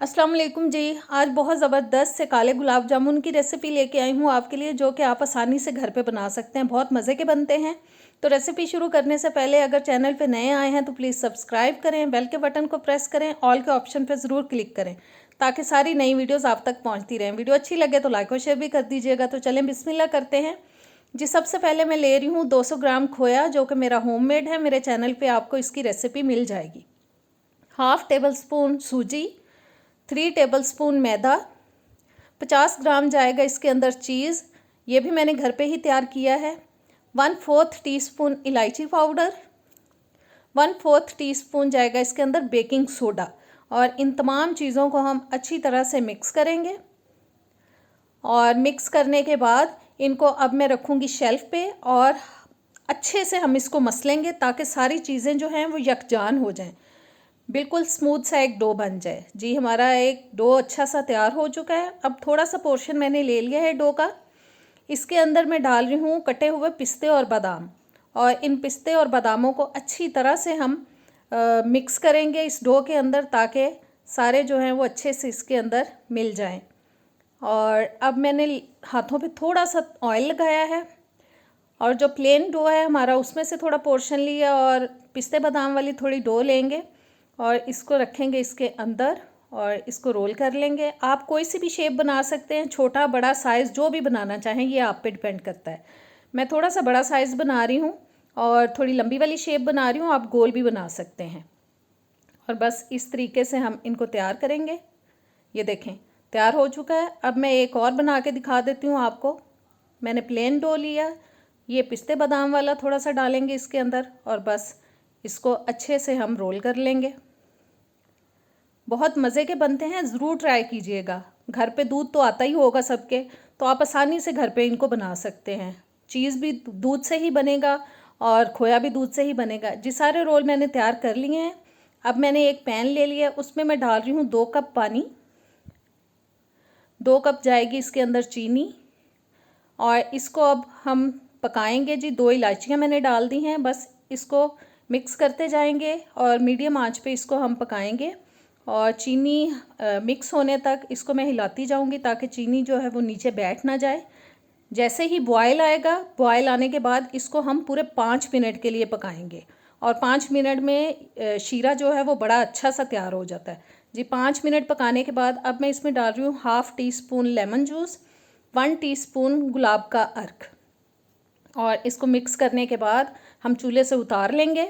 अस्सलाम वालेकुम जी। आज बहुत ज़बरदस्त से काले गुलाब जामुन की रेसिपी लेके आई हूँ आपके लिए, जो कि आप आसानी से घर पे बना सकते हैं। बहुत मज़े के बनते हैं। तो रेसिपी शुरू करने से पहले अगर चैनल पे नए आए हैं तो प्लीज़ सब्सक्राइब करें, बेल के बटन को प्रेस करें, ऑल के ऑप्शन पर ज़रूर क्लिक करें ताकि सारी नई वीडियोज़ आप तक पहुँचती रहें। वीडियो अच्छी लगे तो लाइक और शेयर भी कर दीजिएगा। तो चलें बिस्मिल्लाह करते हैं जी। सबसे पहले मैं ले रही हूँ 200 ग्राम खोया, जो कि मेरा होममेड है। मेरे चैनल पर आपको इसकी रेसिपी मिल जाएगी। हाफ़ टेबल स्पून सूजी, 3 टेबलस्पून मैदा, 50 ग्राम जाएगा इसके अंदर चीज़, ये भी मैंने घर पे ही तैयार किया है। 1/4 टीस्पून इलायची पाउडर, 1/4 टीस्पून जाएगा इसके अंदर बेकिंग सोडा। और इन तमाम चीज़ों को हम अच्छी तरह से मिक्स करेंगे। और मिक्स करने के बाद इनको अब मैं रखूँगी शेल्फ़ पे और अच्छे से हम इसको मसलेंगे ताकि सारी चीज़ें जो हैं वो यकजान हो जाएं, बिल्कुल स्मूथ सा एक डो बन जाए। जी हमारा एक डो अच्छा सा तैयार हो चुका है। अब थोड़ा सा पोर्शन मैंने ले लिया है डो का। इसके अंदर मैं डाल रही हूँ कटे हुए पिस्ते और बादाम, और इन पिस्ते और बादामों को अच्छी तरह से हम मिक्स करेंगे इस डो के अंदर, ताकि सारे जो हैं वो अच्छे से इसके अंदर मिल जाएं। और अब मैंने हाथों पे थोड़ा सा ऑयल लगाया है, और जो प्लेन डो है हमारा उसमें से थोड़ा पोर्शन लिया और पिस्ते बादाम वाली थोड़ी डो लेंगे और इसको रखेंगे इसके अंदर और इसको रोल कर लेंगे। आप कोई सी भी शेप बना सकते हैं, छोटा बड़ा साइज़ जो भी बनाना चाहें, ये आप पे डिपेंड करता है। मैं थोड़ा सा बड़ा साइज़ बना रही हूँ और थोड़ी लंबी वाली शेप बना रही हूँ, आप गोल भी बना सकते हैं। और बस इस तरीके से हम इनको तैयार करेंगे। ये देखें तैयार हो चुका है। अब मैं एक और बना के दिखा देती हूँ आपको। मैंने प्लेन डो लिया, ये पिस्ते बादाम वाला थोड़ा सा डालेंगे इसके अंदर और बस इसको अच्छे से हम रोल कर लेंगे। बहुत मज़े के बनते हैं, ज़रूर ट्राई कीजिएगा। घर पे दूध तो आता ही होगा सबके, तो आप आसानी से घर पे इनको बना सकते हैं। चीज़ भी दूध से ही बनेगा और खोया भी दूध से ही बनेगा। जी सारे रोल मैंने तैयार कर लिए हैं। अब मैंने एक पैन ले लिया, उसमें मैं डाल रही हूँ 2 कप पानी, 2 कप जाएगी इसके अंदर चीनी, और इसको अब हम पकाएंगे जी। 2 इलायचियाँ मैंने डाल दी हैं। बस इसको मिक्स करते जाएंगे और मीडियम आंच पे इसको हम पकाएंगे, और चीनी मिक्स होने तक इसको मैं हिलाती जाऊंगी ताकि चीनी जो है वो नीचे बैठ ना जाए। जैसे ही बॉयल आएगा, बॉयल आने के बाद इसको हम पूरे 5 मिनट के लिए पकाएंगे, और 5 मिनट में शीरा जो है वो बड़ा अच्छा सा तैयार हो जाता है जी। 5 मिनट पकाने के बाद अब मैं इसमें डाल रही हूँ half teaspoon lemon juice, 1 teaspoon गुलाब का अर्क, और इसको मिक्स करने के बाद हम चूल्हे से उतार लेंगे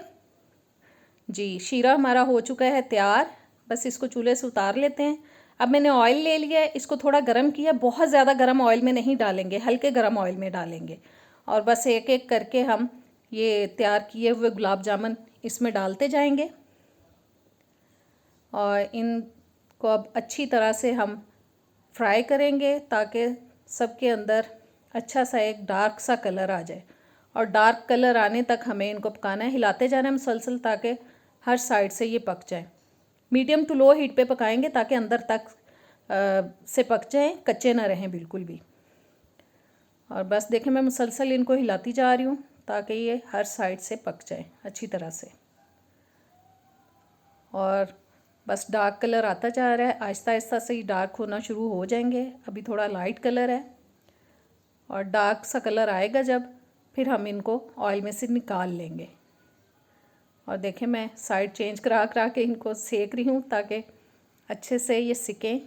जी। शीरा हमारा हो चुका है तैयार। बस इसको चूल्हे से उतार लेते हैं। अब मैंने ऑयल ले लिया है, इसको थोड़ा गर्म किया। बहुत ज़्यादा गर्म ऑयल में नहीं डालेंगे, हल्के गर्म ऑयल में डालेंगे, और बस एक एक करके हम ये तैयार किए हुए गुलाब जामुन इसमें डालते जाएंगे। और इनको अब अच्छी तरह से हम फ्राई करेंगे ताकि सबके अंदर अच्छा सा एक डार्क सा कलर आ जाए, और डार्क कलर आने तक हमें इनको पकाना है। हिलाते जाना है मुसलसल ताकि हर साइड से ये पक जाए। मीडियम टू लो हीट पे पकाएंगे ताकि अंदर तक से पक जाएं, कच्चे ना रहें बिल्कुल भी। और बस देखें मैं मुसलसल इनको हिलाती जा रही हूँ ताकि ये हर साइड से पक जाए अच्छी तरह से। और बस डार्क कलर आता जा रहा है, आहिस्ता आहिस्ता से ही डार्क होना शुरू हो जाएंगे। अभी थोड़ा लाइट कलर है, और डार्क सा कलर आएगा जब, फिर हम इनको ऑयल में से निकाल लेंगे। और देखें मैं साइड चेंज करा करा के इनको सेक रही हूँ ताकि अच्छे से ये सिकें।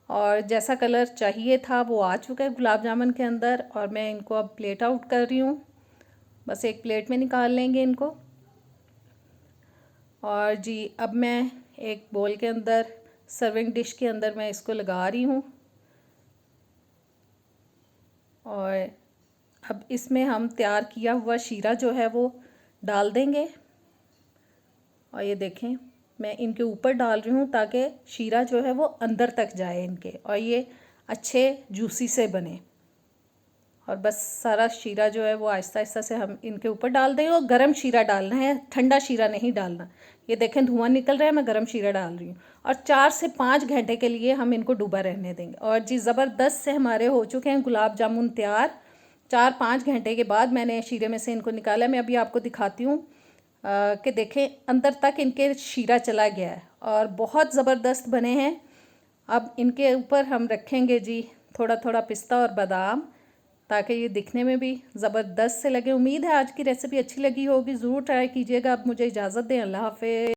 और जैसा कलर चाहिए था वो आ चुका है गुलाब जामुन के अंदर, और मैं इनको अब प्लेट आउट कर रही हूँ। बस एक प्लेट में निकाल लेंगे इनको। और जी अब मैं एक बोल के अंदर, सर्विंग डिश के अंदर मैं इसको लगा रही हूँ, और अब इसमें हम तैयार किया हुआ शीरा जो है वो डाल देंगे। और ये देखें मैं इनके ऊपर डाल रही हूँ ताकि शीरा जो है वो अंदर तक जाए इनके, और ये अच्छे जूसी से बने। और बस सारा शीरा जो है वो आहिस्ता आहिस्ता से हम इनके ऊपर डाल देंगे। और गर्म शीरा डालना है, ठंडा शीरा नहीं डालना। ये देखें धुआं निकल रहा है, मैं गर्म शीरा डाल रही हूँ। और 4 से 5 घंटे के लिए हम इनको डूबा रहने देंगे। और जी ज़बरदस्त से हमारे हो चुके हैं गुलाब जामुन तैयार। 4-5 घंटे के बाद मैंने शीरे में से इनको निकाला। मैं अभी आपको दिखाती हूँ कि देखें अंदर तक इनके शीरा चला गया है, और बहुत ज़बरदस्त बने हैं। अब इनके ऊपर हम रखेंगे जी थोड़ा थोड़ा पिस्ता और बादाम, ताकि ये दिखने में भी ज़बरदस्त से लगे। उम्मीद है आज की रेसिपी अच्छी लगी होगी, ज़रूर ट्राई कीजिएगा। अब मुझे इजाज़त दें, अल्लाह हाफ़िज़।